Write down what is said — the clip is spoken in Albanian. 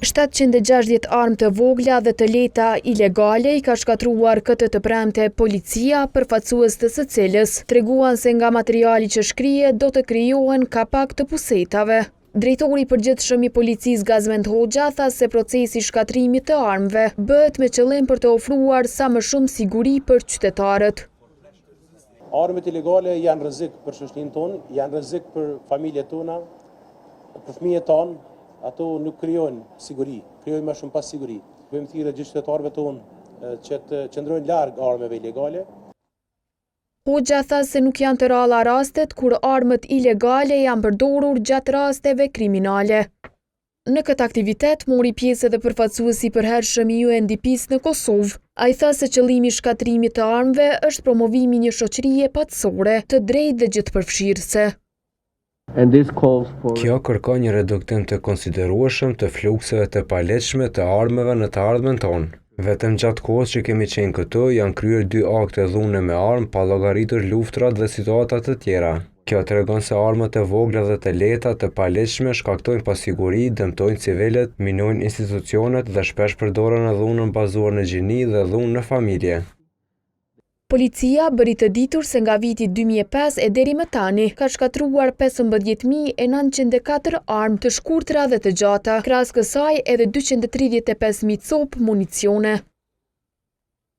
760 armë të vogla dhe të lehta ilegale i ka shkatruar këtë të premte policia, përfaqësues të së cilës treguan se nga materiali që shkrije do të krijohen kapak të pusetave. Drejtori i përgjithshëm i policisë Gazmend Hoxha tha se procesi i shkatrimit të armëve bëhet me qëllim për të ofruar sa më shumë siguri për qytetarët. Armët ilegale janë rrezik për shoqërinë tonë, janë rrezik për familjet tona, për fëmijët tonë, ato nuk krijojnë siguri, krijojnë më shumë pasiguri. Bëjmë thirrje gjithë qytetarëve tonë që të qëndrojnë larg armëve ilegale. Hoxha tha se nuk janë të ralla rastet kur armët ilegale janë përdorur gjatë rasteve kriminale. Në këtë aktivitet mori pjesë edhe përfaqësuesi i përhershëm i UNDP-s në Kosovë. Ai tha se qëllimi i shkatrimit të armëve është promovimi i një shoqërie paqësore, të drejtë dhe gjithëpërfshirëse. Kjo kërkon një reduktim të konsiderueshëm të flukseve të paleqshme të armëve në të ardhmen tonë. Vetëm gjatë kohës që kemi qenë këtu, janë kryer 2 akte dhune me armë pa llogaritur luftrat dhe situata të tjera. Kjo tregon se armët e vogla dhe të lehta të paleqshme shkaktojnë pasiguri, dëmtojnë civilët, minojnë institucionet dhe shpesh përdoren në dhunën bazuar në gjini dhe dhunë në familje. Policia bëri të ditur se nga viti 2005 e deri më tani ka shkatruar 15.904 armë të shkurtra dhe të gjata, krahas kësaj edhe 235.000 copë municione.